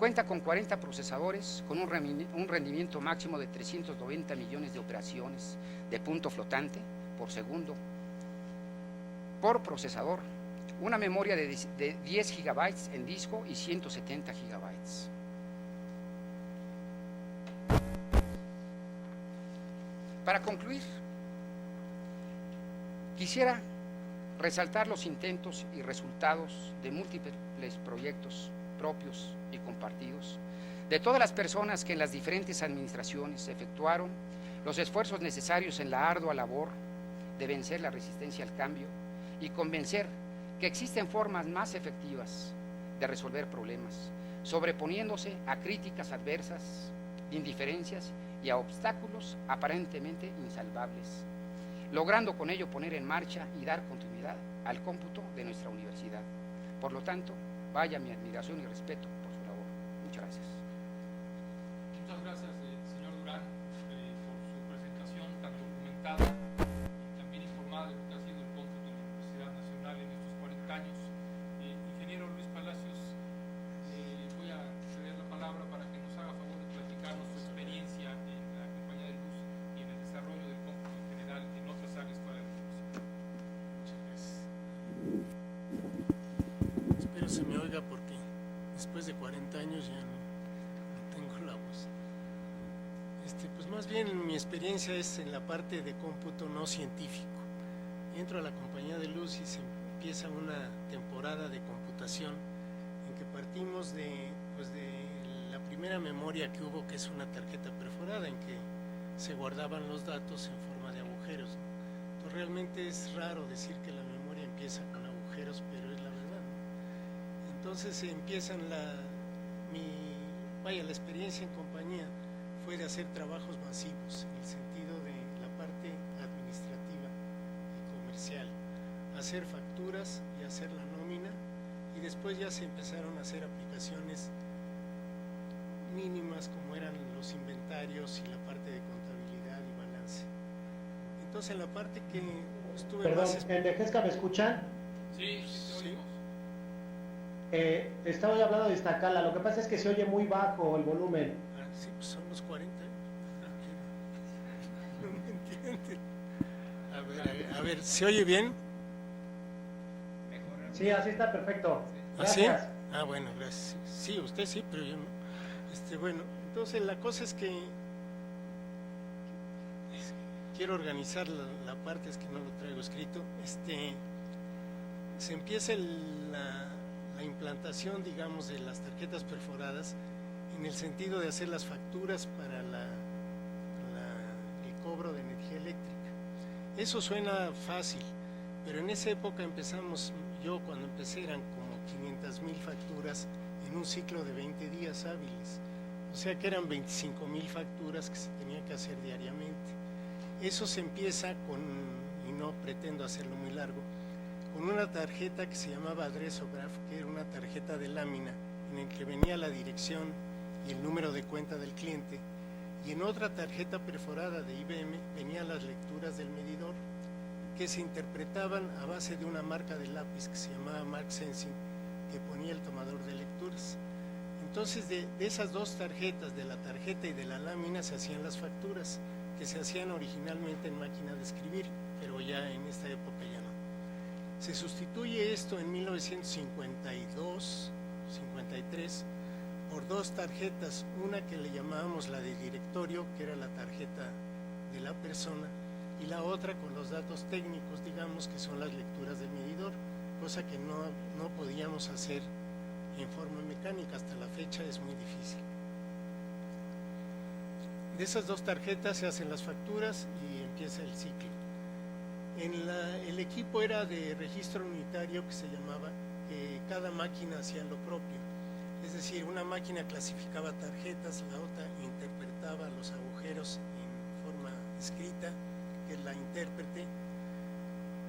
Cuenta con 40 procesadores, con un rendimiento máximo de 390 millones de operaciones de punto flotante por segundo por procesador, una memoria de 10 gigabytes en disco y 170 gigabytes. Para concluir, quisiera resaltar los intentos y resultados de múltiples proyectos propios y compartidos, de todas las personas que en las diferentes administraciones efectuaron los esfuerzos necesarios en la ardua labor de vencer la resistencia al cambio y convencer que existen formas más efectivas de resolver problemas, sobreponiéndose a críticas adversas, indiferencias y a obstáculos aparentemente insalvables, logrando con ello poner en marcha y dar continuidad al cómputo de nuestra universidad. Por lo tanto, vaya mi admiración y respeto por su labor. Muchas gracias. Muchas gracias, señor Durán, por su presentación tan documentada y también informada de lo que ha sido el cómputo en la Universidad Nacional en estos 40 años. Ingeniero Luis Palacios, voy a ceder la palabra para que nos haga favor de platicarnos su experiencia en la Compañía de Luz y en el desarrollo del cómputo en general en otras áreas para la educación. Muchas gracias. Espero se me oiga porque después de 40 años ya no tengo la voz. Pues más bien mi experiencia es en la parte de cómputo no científico. Entro a la Compañía de Luz y se empieza una temporada de computación en que partimos de la primera memoria que hubo, que es una tarjeta perforada en que se guardaban los datos en forma de agujeros. Entonces realmente es raro decir que la memoria empieza con agujeros, pero es la verdad, ¿no? Entonces empiezan la experiencia en compañía fue de hacer trabajos masivos en el sentido de la parte administrativa y comercial, hacer facturas y hacer la nómina, y después ya se empezaron a hacer aplicaciones mínimas como eran los inventarios y la parte de contabilidad y balance. Entonces en la parte que estuve Perdón, más... ¿en Tejesca me escuchan? Sí, te oímos. Estaba hablando de Iztacala, lo que pasa es que se oye muy bajo el volumen. Sí, pues son los 40 años. No me entienden. A ver, ¿se oye bien? Sí, así está perfecto. ¿Así? Gracias. Bueno, gracias. Sí, usted sí, pero yo no. Bueno, entonces la cosa es que quiero organizar la parte, es que no lo traigo escrito. Se empieza la implantación, digamos, de las tarjetas perforadas en el sentido de hacer las facturas para el cobro de energía eléctrica. Eso suena fácil, pero en esa época yo cuando empecé eran como 500,000 facturas en un ciclo de 20 días hábiles, o sea que eran 25,000 facturas que se tenían que hacer diariamente. Eso se empieza y no pretendo hacerlo muy largo, con una tarjeta que se llamaba Adresograph, que era una tarjeta de lámina en el que venía la dirección y el número de cuenta del cliente, y en otra tarjeta perforada de IBM venían las lecturas del medidor, que se interpretaban a base de una marca de lápiz que se llamaba Mark Sensing, que ponía el tomador de lecturas. Entonces de esas dos tarjetas, de la tarjeta y de la lámina, se hacían las facturas, que se hacían originalmente en máquina de escribir, pero ya en esta época ya no. Se sustituye esto en 1952, 53, por dos tarjetas, una que le llamábamos la de directorio, que era la tarjeta de la persona, y la otra con los datos técnicos, digamos, que son las lecturas del medidor, cosa que no podíamos hacer en forma mecánica, hasta la fecha es muy difícil. De esas dos tarjetas se hacen las facturas y empieza el ciclo. El equipo era de registro unitario, que se llamaba, que cada máquina hacía lo propio. Es decir, una máquina clasificaba tarjetas, la otra interpretaba los agujeros en forma escrita, que es la intérprete.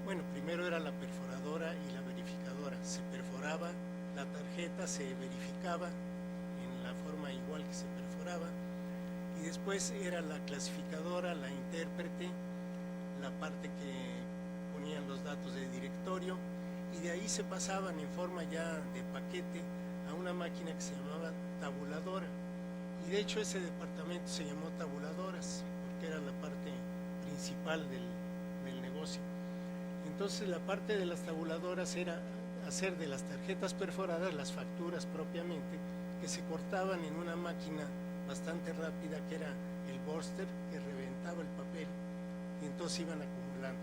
Bueno, primero era la perforadora y la verificadora. Se perforaba la tarjeta, se verificaba en la forma igual que se perforaba, y después era la clasificadora, la intérprete, la parte que ponían los datos de directorio, y de ahí se pasaban en forma ya de paquete a una máquina que se llamaba tabuladora, y de hecho ese departamento se llamó tabuladoras porque era la parte principal del negocio. Entonces la parte de las tabuladoras era hacer de las tarjetas perforadas las facturas propiamente, que se cortaban en una máquina bastante rápida que era el Borster, que reventaba el papel y entonces iban acumulando.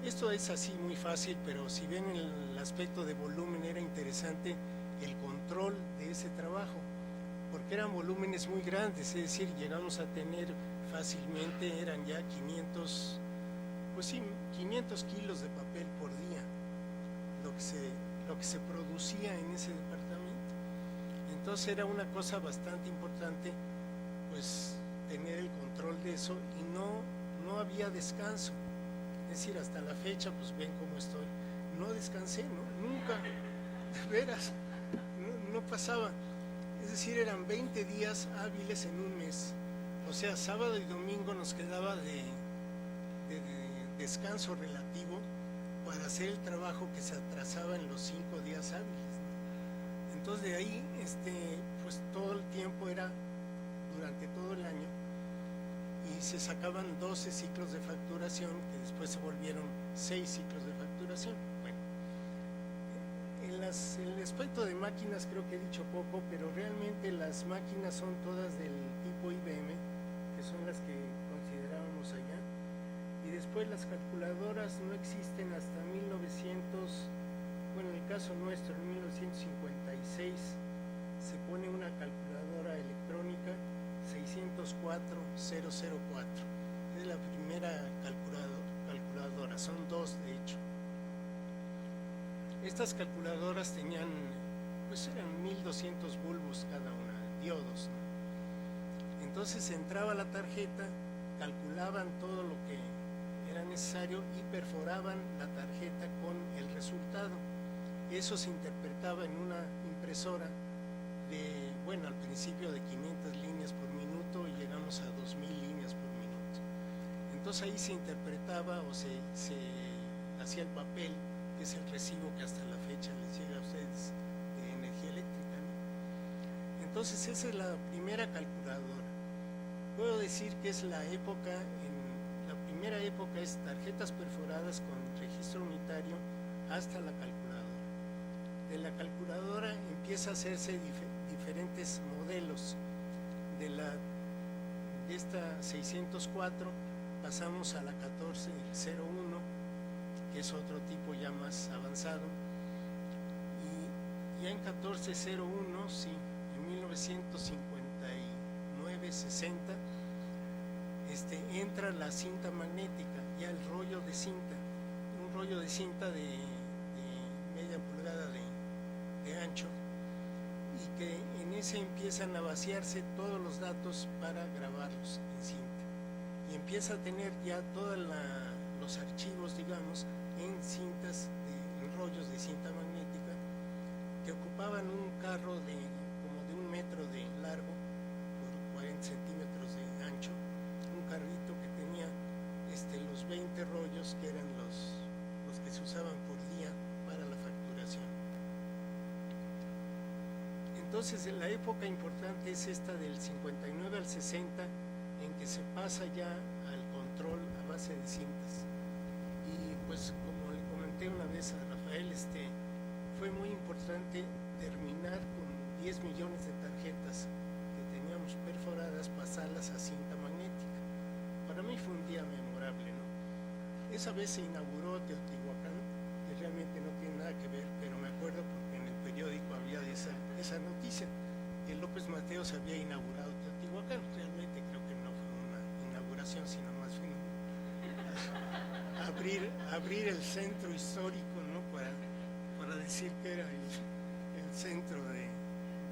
Esto es así muy fácil, pero si ven el aspecto de volumen era interesante el control de ese trabajo, porque eran volúmenes muy grandes, es decir, llegamos a tener fácilmente, eran ya 500, pues sí, 500 kilos de papel por día, lo que se producía en ese departamento. Entonces era una cosa bastante importante, pues tener el control de eso, y no había descanso. Es decir, hasta la fecha, pues ven cómo estoy, no descansé, ¿no? Nunca, de veras, no pasaba. Es decir, eran 20 días hábiles en un mes. O sea, sábado y domingo nos quedaba de descanso relativo para hacer el trabajo que se atrasaba en los 5 días hábiles, ¿no? Entonces de ahí, pues todo el tiempo era durante todo el año, y se sacaban 12 ciclos de facturación, que después se volvieron 6 ciclos de facturación. Bueno, en el aspecto de máquinas creo que he dicho poco, pero realmente las máquinas son todas del tipo IBM, que son las que considerábamos allá, y después las calculadoras no existen hasta 1900, bueno, en el caso nuestro, en 1956, se pone una calculadora electrónica 604-004, es la primera calculadora, son dos de hecho. Estas calculadoras tenían, pues eran 1200 bulbos cada una, diodos, ¿no? Entonces entraba la tarjeta, calculaban todo lo que era necesario y perforaban la tarjeta con el resultado. Eso se interpretaba en una impresora de, bueno, al principio de 500 líneas por minuto, y llegamos a 2000 líneas por minuto. Entonces ahí se interpretaba o se hacía el papel, que es el recibo que hasta la fecha les llega a ustedes de energía eléctrica, ¿no? Entonces esa es la primera calculadora. Puedo decir que es la primera época es tarjetas perforadas con registro unitario hasta la calculadora. De la calculadora empieza a hacerse diferentes modelos. De esta 604 pasamos a la 1401, que es otro tipo ya más avanzado, y ya en 1401, sí, en 1959-60, entra la cinta magnética, ya el rollo de cinta, un rollo de cinta de media pulgada de ancho, y que en ese empiezan a vaciarse todos los datos para grabarlos en cinta, y empieza a tener ya todos los archivos, digamos, en cintas, en rollos de cinta magnética, que ocupaban un carro como de 1 metro de largo por 40 centímetros de ancho, un carrito que tenía los 20 rollos, que eran los que se usaban por día para la facturación. Entonces la época importante es esta del 59 al 60, en que se pasa ya al control a base de cintas. Y pues como le comenté una vez a Rafael, fue muy importante terminar con 10 millones de tarjetas que teníamos perforadas, pasarlas a cinta magnética. Para mí fue un día memorable, ¿no? Esa vez se inauguró Teotihuacán, que realmente no tiene nada que ver, pero me acuerdo porque en el periódico había esa noticia, que López Mateos había inaugurado Teotihuacán. Realmente creo que no fue una inauguración, sino más bien abrir el centro histórico, ¿no? Para decir que era el centro de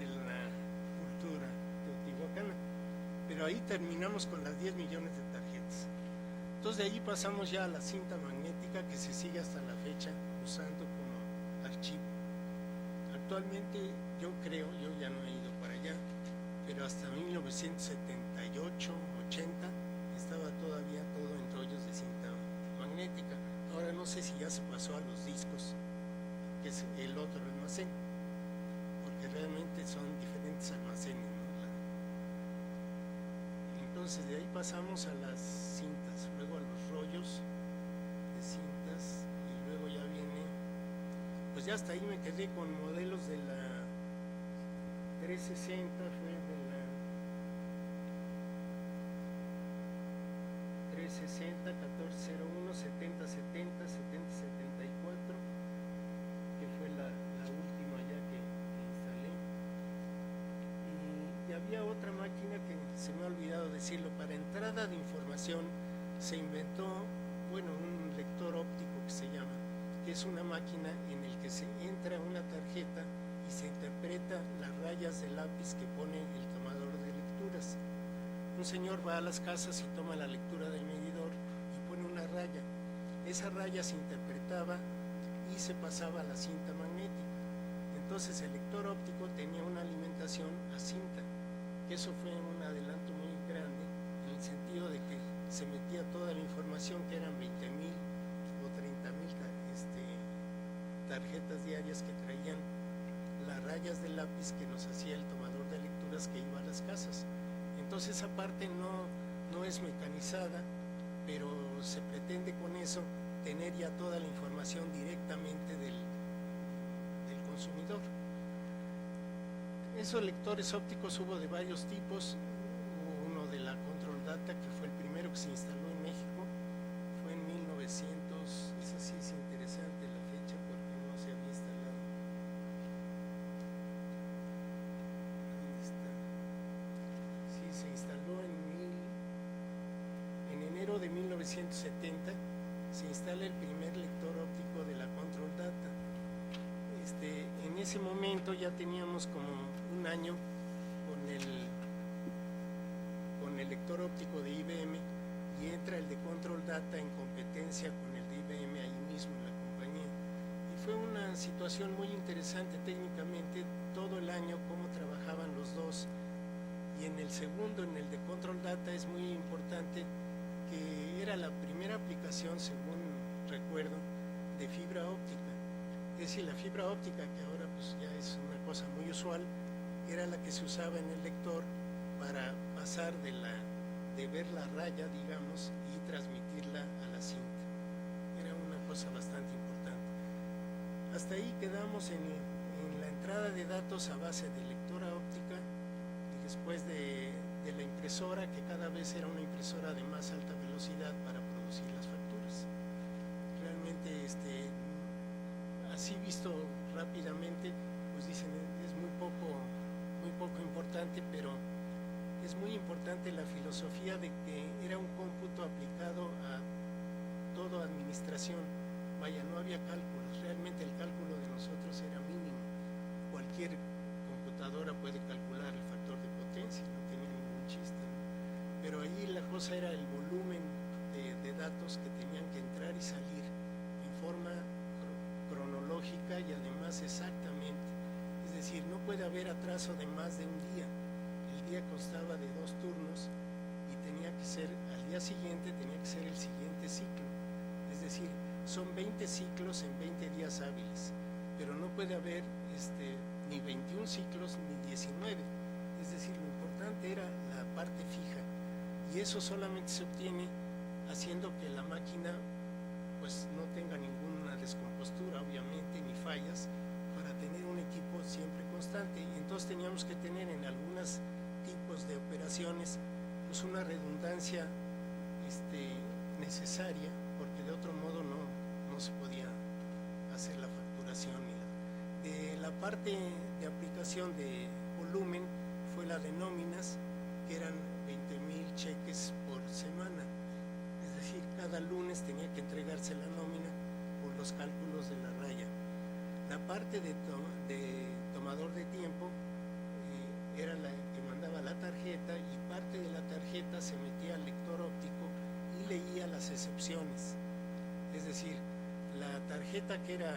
la cultura teotihuacana. Pero ahí terminamos con las 10 millones de tarjetas. Entonces de ahí pasamos ya a la cinta magnética, que se sigue hasta la fecha usando como archivo. Actualmente yo ya no he ido para allá, pero hasta 1978, 80 estaba todavía todo en rollos de cinta magnética. Ahora no sé si ya se pasó a los discos, que es el otro almacén, porque realmente son diferentes almacenes, ¿no? Entonces de ahí pasamos a las cintas, luego a los rollos de cintas y luego ya viene, pues ya hasta ahí me quedé con modelos de la 360, fue de la 360, 1401, 7070, 7074, que fue la última ya que instalé. Y había otra máquina que se me ha olvidado decirlo, para entrada de información se inventó, bueno, un lector óptico que se llama, que es una máquina en el que se entra una tarjeta y se interpreta las rayas de lápiz que pone el tomador de lecturas. Un señor va a las casas y toma la lectura del medidor y pone una raya. Esa raya se interpretaba y se pasaba a la cinta magnética. Entonces el lector óptico tenía una alimentación a cinta, que eso fue un adelanto muy grande en el sentido de que se metía toda la información, que eran 20,000 o 30,000 tarjetas diarias que traían las rayas de lápiz que nos hacía el tomador de lecturas que iba a las casas. Entonces esa parte no es mecanizada, pero se pretende con eso tener ya toda la información directamente del consumidor. Esos lectores ópticos hubo de varios tipos. Hubo uno de la Control Data, que fue el primero que se instaló en México, fue en 1900, esa sí es interesante la fecha porque no se había instalado. Ahí está. Sí, se instaló en enero de 1970, se instala el primer lector óptico de la Control Data. En ese momento ya teníamos como un año con el lector óptico de IBM y entra el de Control Data en competencia con el de IBM ahí mismo en la compañía. Y fue una situación muy interesante técnicamente, todo el año cómo trabajaban los dos. Y en el segundo, en el de Control Data, es muy importante que era la primera aplicación, según recuerdo, de fibra óptica. Es decir, la fibra óptica, que ahora pues ya es una cosa muy usual, era la que se usaba en el lector para pasar de ver la raya, digamos, y transmitirla a la cinta. Era una cosa bastante importante. Hasta ahí quedamos en la entrada de datos a base de lectora óptica y después de la impresora, que cada vez era una impresora de más alta velocidad para producir las facturas. Realmente así visto rápidamente, pues dicen es muy poco importante, pero es muy importante la filosofía de que era un cómputo aplicado a toda administración. Vaya, no había cálculos, realmente el cálculo de nosotros era mínimo. Cualquier computadora puede calcular el factor de potencia, no tenía ningún chiste, ¿no? Pero ahí la cosa era el volumen de datos que tenían que entrar y salir en forma cronológica y además exactamente. Es decir, no puede haber atraso de más de un día. El día constaba de 2 turnos y tenía que ser, al día siguiente tenía que ser el siguiente ciclo. Es decir, son 20 ciclos en 20 días hábiles, pero no puede haber ni 21 ciclos ni 19. Es decir, lo importante era la parte fija, y eso solamente se obtiene haciendo que la máquina pues no tenga ninguna descompostura, obviamente, ni fallas, para tener un equipo siempre constante. Entonces teníamos que tener en algunos tipos de operaciones pues una redundancia necesaria, porque de otro modo no se podía hacer la facturación. De la parte de aplicación de volumen fue la de nóminas, que eran 20,000 cheques por semana. Es decir, cada lunes tenía que entregarse la nómina por los cálculos de la raya. La parte de tomador de tiempo era la que mandaba la tarjeta, y parte de la tarjeta se metía al lector óptico y leía las excepciones. Es decir, la tarjeta que era